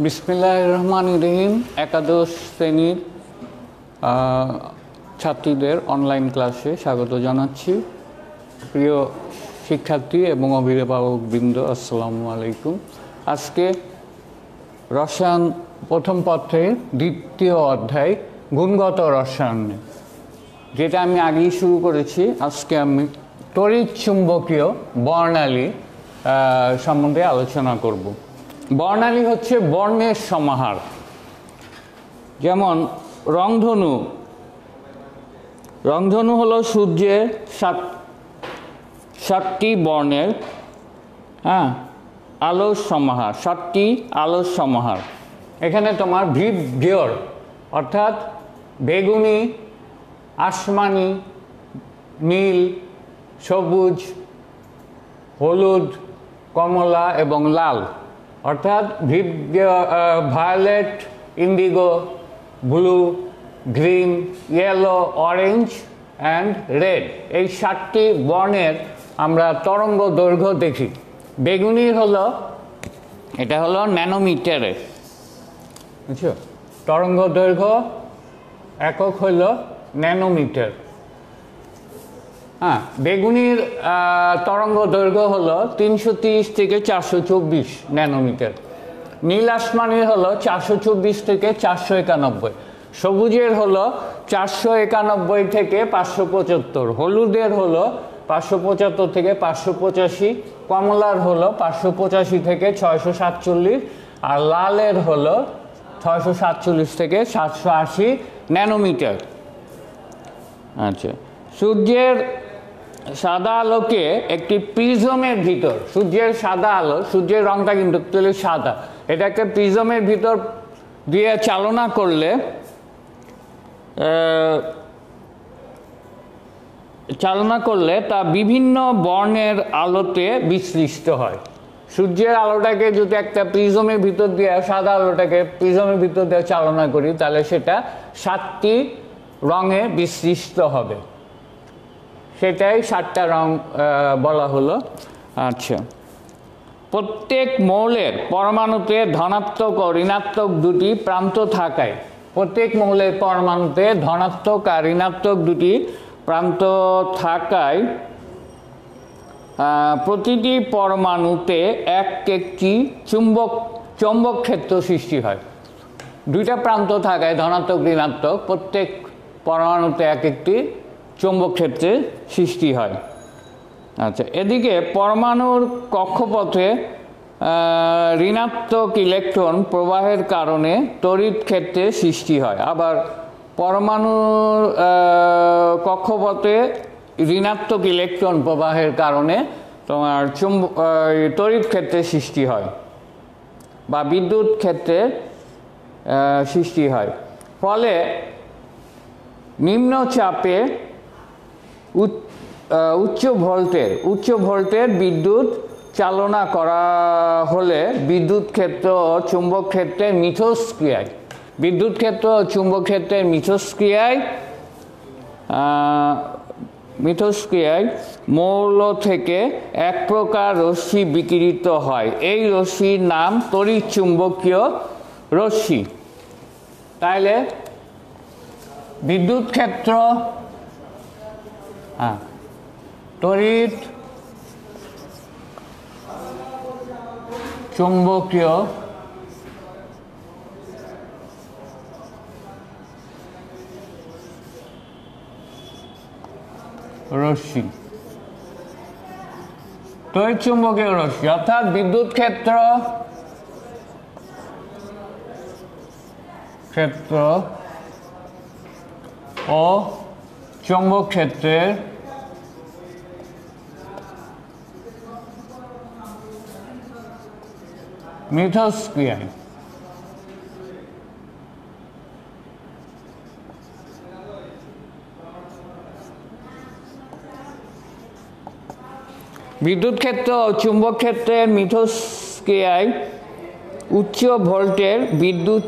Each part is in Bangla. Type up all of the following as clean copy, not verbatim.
বিসমিল্লাহির রহমানির রহিম। একাদশ শ্রেণীর ছাত্রীদের অনলাইন ক্লাসে স্বাগত জানাচ্ছি। প্রিয় শিক্ষার্থী এবং অভিভাবকবৃন্দ, আসসালামু আলাইকুম। আজকে রসায়ন প্রথম পত্রের দ্বিতীয় অধ্যায় গুণগত রসায়ন, যেটা আমি আগেই শুরু করেছি। আজকে আমি তড়িৎ চুম্বকীয় বর্ণালী সম্বন্ধে আলোচনা করব। বর্ণালী হচ্ছে বর্ণের সমাহার। যেমন রংধনু হলো সূর্যের সাতটি বর্ণের আলোর সমাহার, সাতটি আলোর সমাহার। এখানে তোমার ভিবজিওর অর্থাৎ বেগুনি, আসমানি, নীল, সবুজ, হলুদ, কমলা এবং লাল, অর্থাৎ violet, indigo, blue, green, yellow, orange and red, এই সাতটি বর্ণের আমরা তরঙ্গ দৈর্ঘ্য দেখি। বেগুনির এটা হলো ন্যানোমিটারে, বুঝছো? তরঙ্গ দৈর্ঘ্য একক হল ন্যানোমিটার। বেগুনির তরঙ্গ দৈর্ঘ্য হলো 330 থেকে 424 ন্যানোমিটার। নীল আসমানির হলো 424 থেকে 491। সবুজের হলো 491 থেকে 575। হলুদের হলো 575 থেকে 585। কমলার হলো 585 থেকে 647। আর লালের হলো 647 থেকে 780 ন্যানোমিটার। আচ্ছা, সূর্যের সাদা আলোকে একটি প্রিজমের ভিতর, সূর্যের সাদা আলো, সূর্যের রংটা কিন্তু সাদা, এটা একটা প্রিজমের ভিতর দিয়ে চালনা করলে তা বিভিন্ন বর্ণের আলোতে বিশ্লিষ্ট হয়। সূর্যের আলোটাকে যদি একটা প্রিজমের ভিতর দিয়ে, সাদা আলোটাকে প্রিজমের ভিতর দিয়ে চালনা করি, তাহলে সেটা 7টি রঙে বিশ্লিষ্ট হবে। সেটাই 7টা রং বলা হলো। আচ্ছা, প্রত্যেক মৌলের পরমাণুতে ধনাত্মক ও ঋণাত্মক দুটি প্রান্ত থাকায়, প্রত্যেক মৌলের পরমাণুতে ধনাত্মক আর ঋণাত্মক দুটি প্রান্ত থাকায় প্রতিটি পরমাণুতে একটি চৌম্বক ক্ষেত্র সৃষ্টি হয়। দুইটা প্রান্ত থাকায় ধনাত্মক ঋণাত্মক, প্রত্যেক পরমাণুতে একটি চৌম্বক ক্ষেত্রের সৃষ্টি হয়। আচ্ছা, এদিকে পরমাণুর কক্ষপথে ঋণাত্মক ইলেকট্রন প্রবাহের কারণে তড়িৎ ক্ষেত্রের সৃষ্টি হয়। আবার পরমাণুর কক্ষপথে ঋণাত্মক ইলেকট্রন প্রবাহের কারণে তোমার তড়িৎ ক্ষেত্রের সৃষ্টি হয় বা বিদ্যুৎ ক্ষেত্রের সৃষ্টি হয়। ফলে নিম্ন চাপে উচ্চ ভোল্টের বিদ্যুৎ চালনা করা হলে বিদ্যুৎ ক্ষেত্র ও চুম্বক ক্ষেত্রের মিথস্ক্রিয়ায়, বিদ্যুৎ ক্ষেত্র ও চুম্বক ক্ষেত্রের মিথস্ক্রিয়ায় মৌল থেকে এক প্রকার রশ্মি বিকিরিত হয়। এই রশ্মির নাম তড়িৎ চুম্বকীয় রশ্মি। তাইলে বিদ্যুৎ ক্ষেত্র, তড়িৎ চুম্বকীয় রশ্মি, তড়িৎ চুম্বকীয় রশ্মি অর্থাৎ বিদ্যুৎ ক্ষেত্র ও চৌম্বক ক্ষেত্রের মিথস্ক্রিয়ায় বিদ্যুৎ ক্ষেত্র ও চুম্বক ক্ষেত্রের মিথস্ক্রিয়ায় উচ্চ ভোল্টের বিদ্যুৎ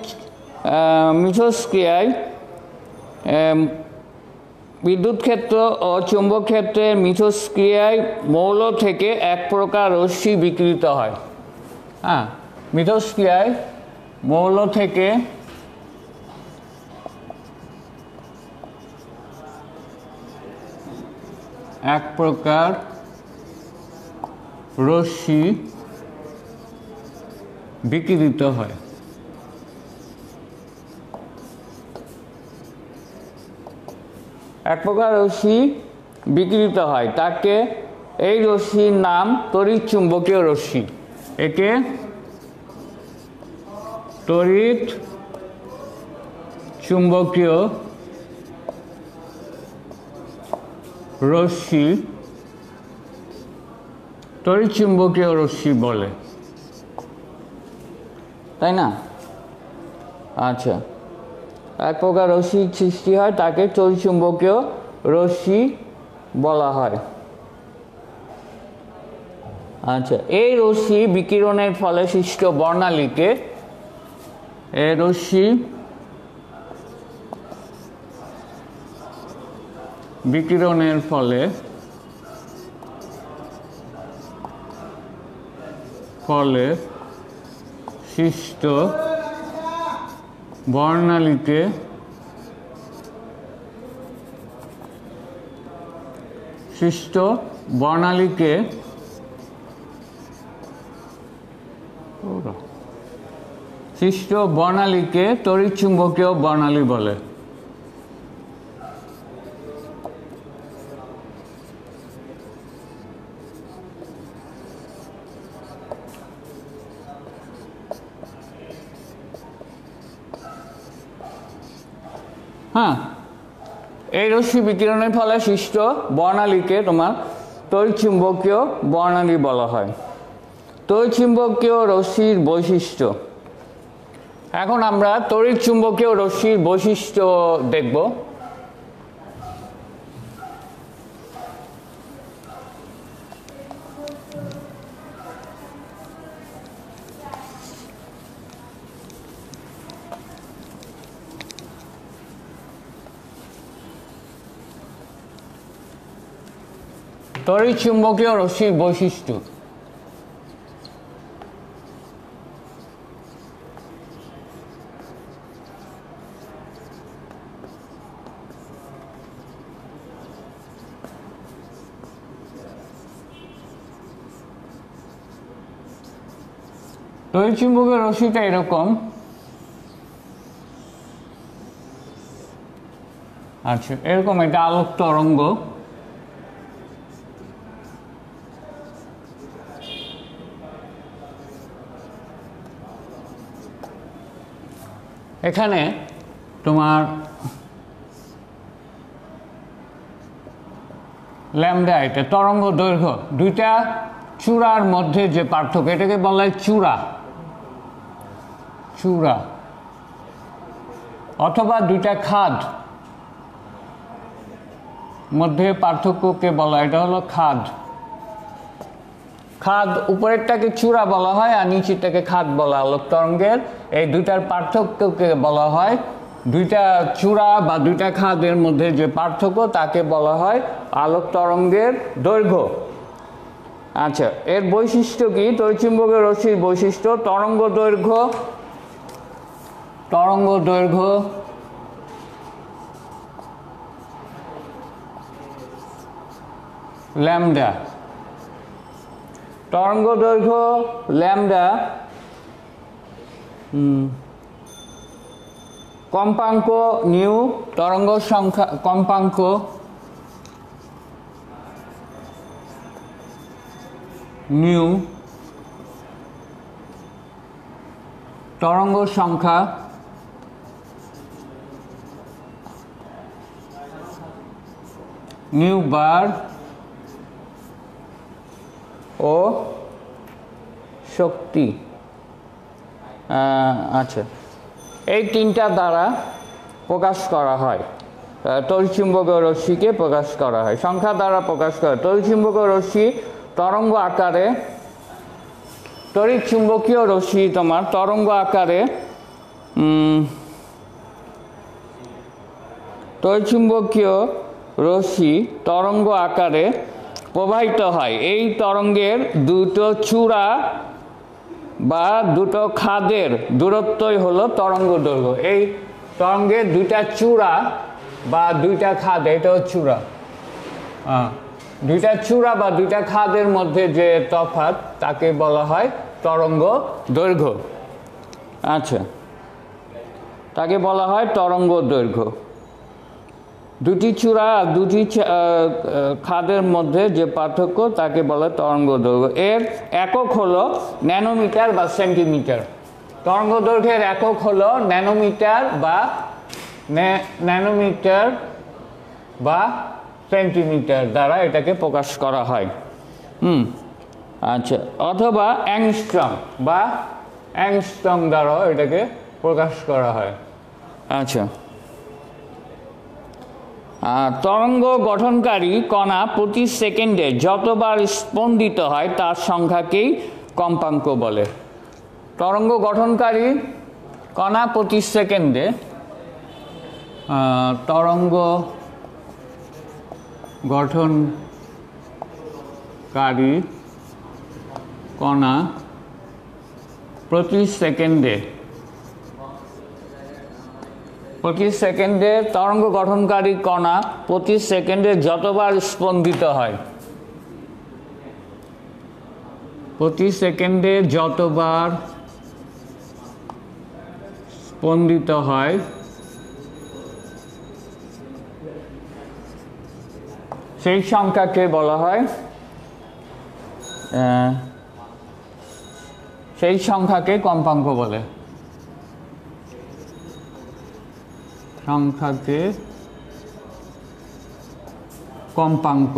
ক্ষেত্র ও চুম্বক ক্ষেত্রের মিথস্ক্রিয়ায় মৌল থেকে এক প্রকার রশ্মি বিকিরিত হয়। মিথস্ক্রিয়ায় মৌল থেকে এক প্রকার রশ্মি বিকিরিত হয়। এক প্রকার রশ্মি বিকিরিত হয় তাকে, এই রশ্মির নাম তড়িৎ চুম্বকীয় রশ্মি। একে তড়িৎ চুম্বকীয় রশ্মি, তড়িৎ চুম্বকীয় রশ্মি বলে, তাই না? আচ্ছা, এক প্রকার রশ্মি সৃষ্টি হয় তাকে তড়িৎ চুম্বকীয় রশ্মি বলা হয়। আচ্ছা, এই রশ্মি বিকিরণের ফলে সৃষ্ট বর্ণালীকে, এই রশ্মি বিকিরণের ফলে সৃষ্ট বর্ণালীকে সৃষ্ট বর্ণালীকে তড়িৎ চুম্বকীয় বর্ণালী বলে। হ্যাঁ, এই রশ্মি বিকিরণের ফলে সৃষ্ট বর্ণালীকে তোমার তড়িৎ চুম্বকীয় বর্ণালী বলা হয়। তড়িৎ চুম্বকীয় রশ্মির বৈশিষ্ট্য। এখন আমরা তড়িৎ চুম্বকীয় রশ্মির বৈশিষ্ট্য দেখব। তড়িৎ চুম্বকীয় রশ্মির বৈশিষ্ট্য। তড়িৎ চুম্বকীয় রশ্মিটা এরকম। আচ্ছা, এরকম এটা আলোক তরঙ্গ। এখানে তোমার ল্যামডা, এটা তরঙ্গ দৈর্ঘ্য, দুইটা চূড়ার মধ্যে যে পার্থক্য, এটাকে বলা হয় চূড়া অথবা দুইটা খাদ মধ্যে পার্থক্যকে বলা, এটা হলো খাদ। উপরেরটাকে চূড়া বলা হয় আর নিচেরটাকে খাদ বলা। আলোক তরঙ্গের এই দুইটার পার্থক্যকে বলা হয়, দুইটা চূড়া বা দুইটা খাদের মধ্যে যে পার্থক্য তাকে বলা হয় আলোক তরঙ্গের দৈর্ঘ্য। আচ্ছা, এর বৈশিষ্ট্য কি? তড়িৎচুম্বকীয় রশ্মির বৈশিষ্ট্য: তরঙ্গ দৈর্ঘ্য ল্যামডা, তরঙ্গ দৈর্ঘ্য ল্যামডা, কম্পাঙ্ক নিউ, তরঙ্গ সংখ্যা কম্পাঙ্ক নিউ, তরঙ্গ সংখ্যা নিউ বার ও শক্তি। আচ্ছা, এই তিনটা দ্বারা প্রকাশ করা হয় তড়িৎচুম্বকীয় রশ্মিকে প্রকাশ করা হয়, সংখ্যা দ্বারা প্রকাশ করা হয়। তড়িৎচুম্বকীয় রশ্মি তরঙ্গ আকারে, তড়িৎচুম্বকীয় রশ্মি তোমার তরঙ্গ আকারে, তড়িৎচুম্বকীয় রশ্মি তরঙ্গ আকারে প্রবাহিত হয়। এই তরঙ্গের দুটো চূড়া বা দুটো খাদের দূরত্বই হলো তরঙ্গ দৈর্ঘ্য। এই তরঙ্গের দুইটা চূড়া বা দুইটা খাদ, এটা হচ্ছে চূড়া, দুইটা চূড়া বা দুইটা খাদের মধ্যে যে তফাৎ তাকে বলা হয় তরঙ্গ দৈর্ঘ্য। আচ্ছা, তাকে বলা হয় তরঙ্গ দৈর্ঘ্য। দুটি চূড়া দুটি খাদের মধ্যে যে পার্থক্য তাকে বলা হয় তরঙ্গ দৈর্ঘ্য। এর একক হলো ন্যানোমিটার বা সেন্টিমিটার। তরঙ্গ দৈর্ঘ্যের একক হলো ন্যানোমিটার বা সেন্টিমিটার দ্বারা এটাকে প্রকাশ করা হয়। আচ্ছা, অথবা অ্যাংস্ট্রম দ্বারাও এটাকে প্রকাশ করা হয়। আচ্ছা, তরঙ্গ গঠনকারী কণা প্রতি সেকেন্ডে যতবার স্পন্দিত হয় তার সংখ্যাকেই কম্পাঙ্ক বলে। তরঙ্গ গঠনকারী কণা প্রতি সেকেন্ডে তরঙ্গ গঠনকারী কণা প্রতি সেকেন্ডে তরঙ্গ গঠনকারী কণা প্রতি সেকেন্ডে যতবার স্পন্দিত হয়, প্রতি সেকেন্ডে যতবার স্পন্দিত হয় সেই সংখ্যাকে বলা হয়, সেই সংখ্যাকে কম্পাঙ্ক বলে। সংখ্যাকে কম্পাঙ্ক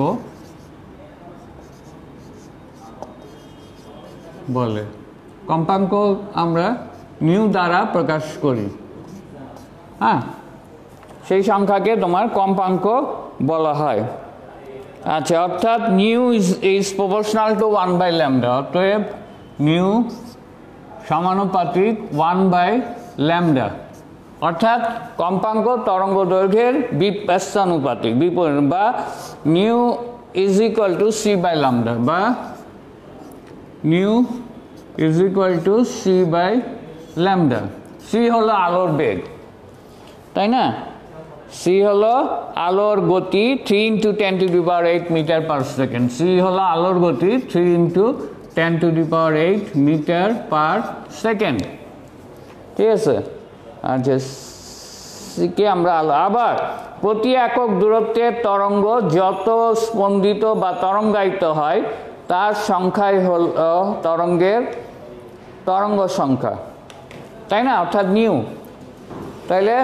বলে। কম্পাঙ্ক আমরা নিউ দ্বারা প্রকাশ করি। সেই সংখ্যাকে তোমার কম্পাঙ্ক বলা হয়। আচ্ছা, অর্থাৎ নিউ ইজ প্রপোর্শনাল টু 1/λ। অতএব নিউ সমানুপাতিক 1/λ। অর্থাৎ কম্পাঙ্ক তরঙ্গ দৈর্ঘ্যের ব্যস্তানুপাতিক বা new is equal to c/λ বা new is equal to c/λ। c হলো আলোর বেগ, তাই না? c হলো আলোর গতি 3 × 10⁸ মিটার পার সেকেন্ড। c হলো আলোর গতি 3 × 10⁸ মিটার পার সেকেন্ড। ঠিক আছে? আচ্ছা, কে আমরা আবার প্রতি একক দূরত্বের তরঙ্গ যত স্পন্দিত বা তরঙ্গায়িত হয় তার সংখ্যাই হল তরঙ্গের তরঙ্গ সংখ্যা, তাই না? অর্থাৎ নিউ। তাইলে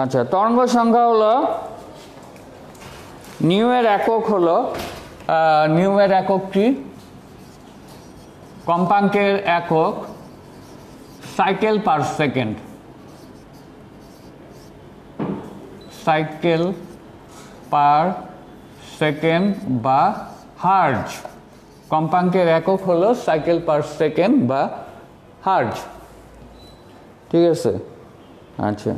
আচ্ছা, তরঙ্গ সংখ্যা হলো নিউ এর একক হলো নিউ এর একক কি? কম্পাঙ্কের একক cycle per second. Cycle per second বা হার্জ। কম্পাঙ্কের একক হলো সাইকেল পার সেকেন্ড বা হার্জ। ঠিক আছে? আচ্ছা,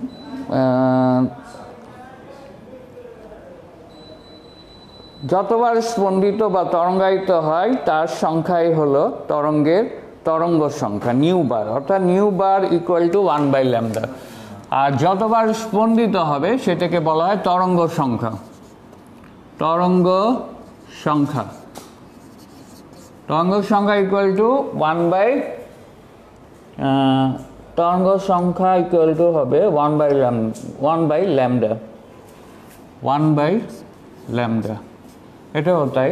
যতবার স্পন্দিত বা তরঙ্গায়িত হয় তার সংখ্যাই হলো তরঙ্গের তরঙ্গ সংখ্যা, নিউ বার। অর্থাৎ নিউ বার ইকুয়াল টু 1/λ। আর যতবার স্পন্দিত হবে সেটাকে বলা হয় তরঙ্গ সংখ্যা। তরঙ্গ সংখ্যা ইকুয়াল টু 1/λ। এটাও তাই।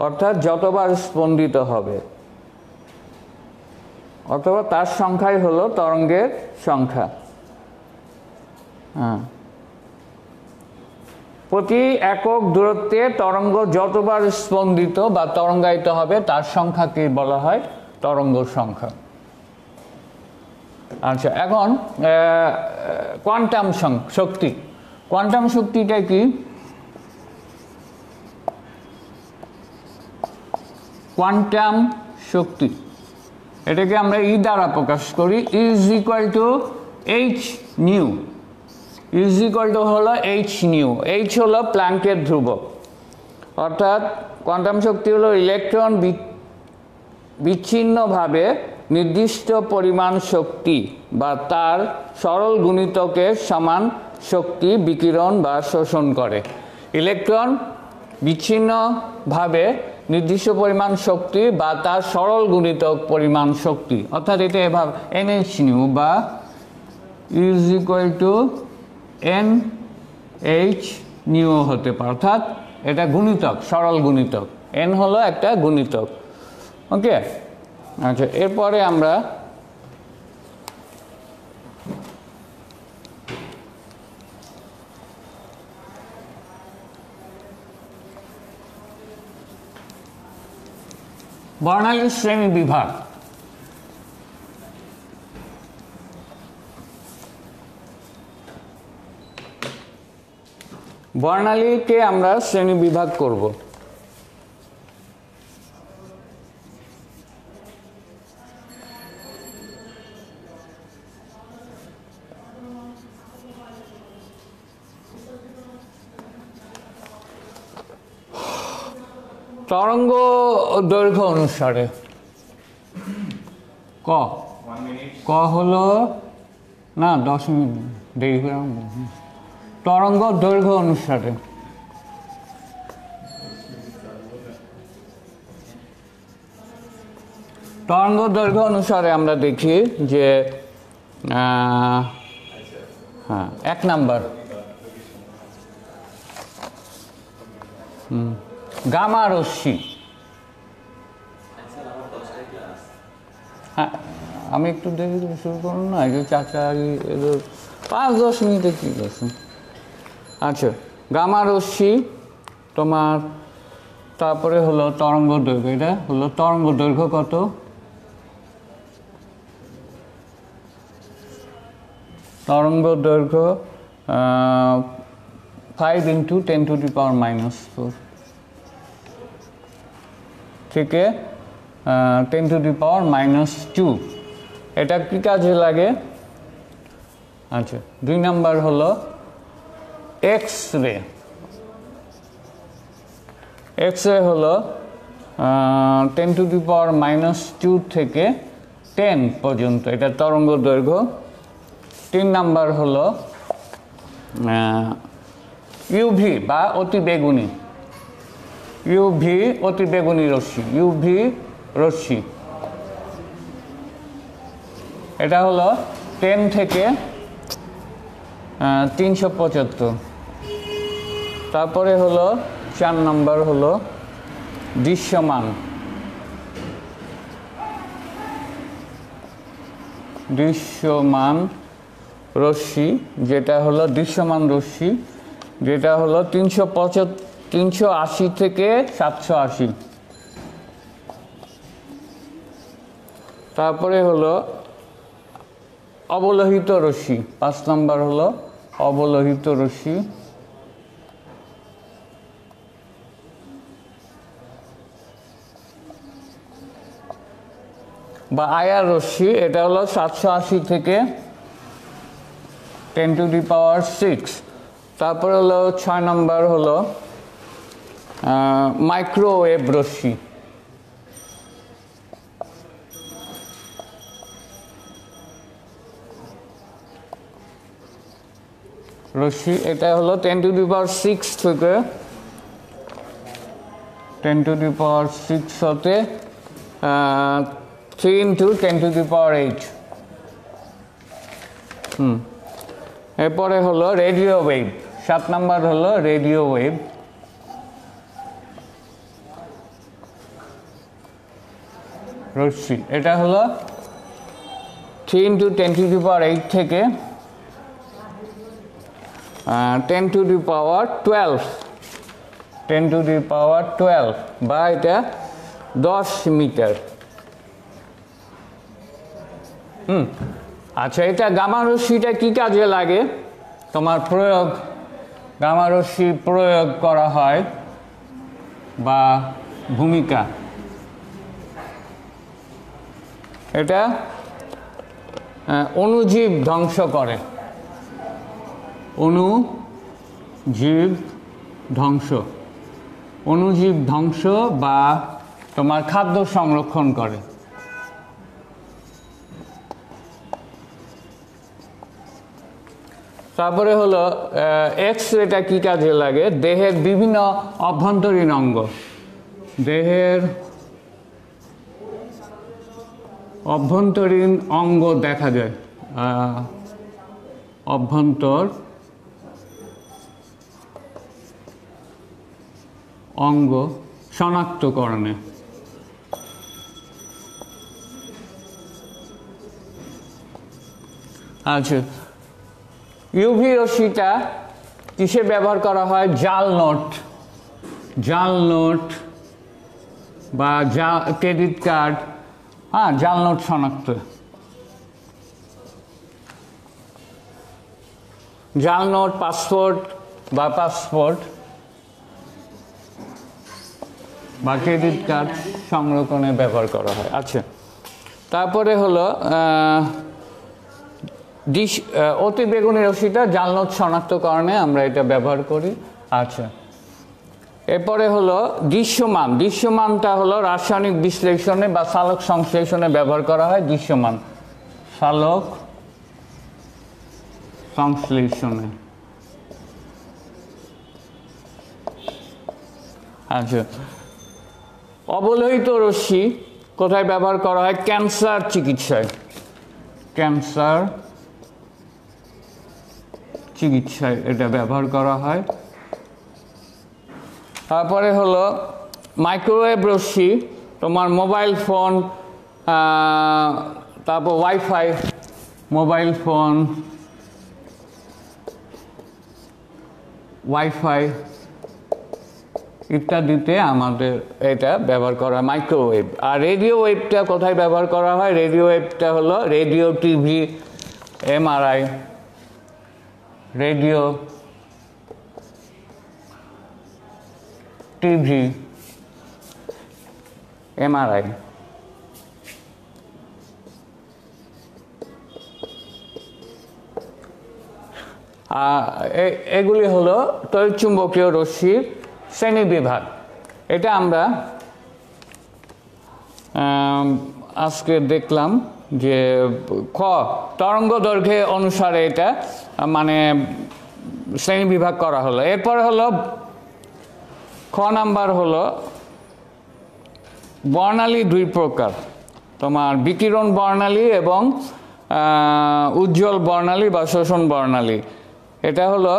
অর্থাৎ যতবার স্পন্দিত হবে অথবা তার সংখ্যাই হলো তরঙ্গের সংখ্যা। প্রতি একক দূরত্বে তরঙ্গ যতবার স্পন্দিত বা তরঙ্গায়িত হবে তার সংখ্যাকে বলা হয় তরঙ্গ সংখ্যা। আচ্ছা, এখন কোয়ান্টাম শক্তি। কোয়ান্টাম শক্তিটা কি? কোয়ান্টাম শক্তি এটাকে আমরা ই দ্বারা প্রকাশ করি। Is equal to H new. Is equal to হলো এইচ নিউ। এইচ হলো প্ল্যাঙ্কের ধ্রুবক। অর্থাৎ কোয়ান্টাম শক্তি হলো ইলেকট্রন বিচ্ছিন্নভাবে নির্দিষ্ট পরিমাণ শক্তি বা তার সরল গুণিতকের সমান শক্তি বিকিরণ বা শোষণ করে। ইলেকট্রন বিচ্ছিন্নভাবে নির্দিষ্ট পরিমাণ শক্তি বা তার সরল গুণিতক পরিমাণ শক্তি, অর্থাৎ এটা এভাবে NH নিউ বা is equal to NH new হতে পারে, অর্থাৎ এটা গুণিতক, সরল গুণিতক। N হলো একটা গুণিতক। ওকে, আচ্ছা, এরপরে আমরা বর্ণালীর শ্রেণী বিভাগ। বর্ণালীকে আমরা শ্রেণী বিভাগ করব। তরঙ্গ দৈর্ঘ্য অনুসারে ক হলো না 10 মিনিট দেরি করে তরঙ্গ দৈর্ঘ্য অনুসারে তরঙ্গ দৈর্ঘ্য অনুসারে আমরা দেখি যে হ্যাঁ 1 নাম্বার গামা রশ্মি। হ্যাঁ, আমি একটু দেরি করে শুরু করুন না, এই যে চাচা 5-10 মিনিটে কি করছে। আচ্ছা, গামা রশ্মি তোমার, তারপরে হলো তরঙ্গ দৈর্ঘ্য। এটা হলো তরঙ্গ দৈর্ঘ্য কত? তরঙ্গ দৈর্ঘ্য 5 × 10⁻⁻⁴ থেকে 10⁻⁻²। এটা কি কাজে লাগে? আচ্ছা, 2 নাম্বার হলো এক্স রে। এক্স রে হলো 10⁻⁻² থেকে 10 পর্যন্ত, এটা তরঙ্গ দৈর্ঘ্য। 3 নাম্বার হলো ইউভি বা অতিবেগুনি। ইউভি অতিবেগুনি রশ্মি, ইউভি রশ্মি, এটা হলো 10 থেকে 375। তারপরে হলো 4 নম্বর হলো দৃশ্যমান। দৃশ্যমান রশ্মি, যেটা হলো দৃশ্যমান রশ্মি, যেটা হলো 380 থেকে 780। তারপরে হলো অবলোহিত রশ্মি, 5 নম্বর হলো অবলোহিত রশ্মি। বা আয়ার রশ্মি, এটা হলো 780 থেকে 10⁶। তারপরে হলো 6 নম্বর হলো মাইক্রোওয়েভ রশ্মি। রশ্মি, এটা হলো 10⁶ থেকে 10⁶ হতে 3 × 10⁸। এরপরে হলো রেডিও ওয়েভ। 7 নাম্বার হলো রেডিও ওয়েভ। রশ্মি, এটা হলো 3 × 10⁸ থেকে 10⁻12। 10⁻12 বা এটা 10 মিটার। আচ্ছা, এটা গামা রশ্মিটা কি কাজে লাগে? তোমার প্রয়োগ, গামা রশ্মি প্রয়োগ করা হয় বা ভূমিকা, এটা অণুজীব ধ্বংস করে। অণুজীব ধ্বংস, অণুজীব ধ্বংস বা তোমার খাদ্য সংরক্ষণ করে। তারপরে হলো এক্স রেটা কি কাজে লাগে? দেহের বিভিন্ন অভ্যন্তরীণ অঙ্গ, দেহের অভ্যন্তরীণ অঙ্গ দেখা যায়, অভ্যন্তর অঙ্গ শনাক্তকরণে। আচ্ছা, ইউভি রশ্মিটা কিসে ব্যবহার করা হয়? জাল নোট বা ক্রেডিট কার্ড, জাল নোট শনাক্ত, জাল নোট, পাসপোর্ট বা ক্রেডিট কার্ড সংরক্ষণে ব্যবহার করা হয়। আচ্ছা, তারপরে হলো অতি বেগুনি রশ্মিটা জাল নোট শনাক্তকরণে আমরা এটা ব্যবহার করি। আচ্ছা, এরপরে হলো দৃশ্যমানটা হলো রাসায়নিক বিশ্লেষণে বা সালোক সংশ্লেষণে ব্যবহার করা হয়। দৃশ্যমান সালোক সংশ্লেষণে। আচ্ছা, অবলোহিত রশ্মি কোথায় ব্যবহার করা হয়? ক্যান্সার চিকিৎসায়, এটা ব্যবহার করা হয়। তারপরে হলো মাইক্রোওয়েভ রশ্মি, তোমার মোবাইল ফোন, তারপর ওয়াইফাই, মোবাইল ফোন, ওয়াইফাই ইত্যাদিতে আমাদের এটা ব্যবহার করা হয় মাইক্রোওয়েভ। আর রেডিও ওয়েভটা কোথায় ব্যবহার করা হয়? রেডিও ওয়েভটা হলো radio, TV, MRI, radio, TV, MRI. এগুলি হলো তড়িৎচুম্বকীয় রশ্মির শ্রেণীবিভাগ। এটা আমরা আজকে দেখলাম যে তরঙ্গ দৈর্ঘ্য অনুসারে এটা মানে শ্রেণীবিভাগ করা হলো। এরপরে হলো নাম্বার হলো বর্ণালী দুই প্রকার, তোমার বিকিরণ বর্ণালী এবং উজ্জ্বল বর্ণালী বা শোষণ বর্ণালী। এটা হলো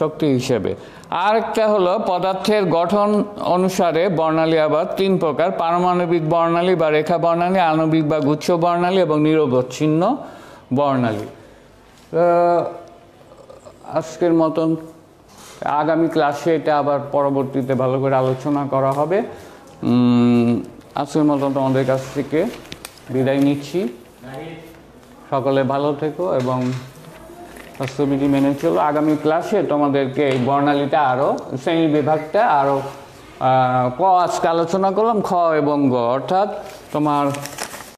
শক্তি হিসেবে। আর একটা হলো পদার্থের গঠন অনুসারে বর্ণালী আবার তিন প্রকার: পারমাণবিক বর্ণালী বা রেখা বর্ণালী, আণবিক বা গুচ্ছ বর্ণালী এবং নিরবচ্ছিন্ন বর্ণালী। আজকের মতন, আগামী ক্লাসে এটা আবার পরবর্তীতে ভালো করে আলোচনা করা হবে। আজকের মতন তোমাদের কাছ থেকে বিদায় নিচ্ছি। সকলে ভালো থেকো এবং স্বাস্থ্যবিধি মেনে চলো। আগামী ক্লাসে তোমাদেরকে এই বর্ণালীটা আরও, শ্রেণী বিভাগটা আরও, আজকে আলোচনা করলাম খ এবং গ, অর্থাৎ তোমার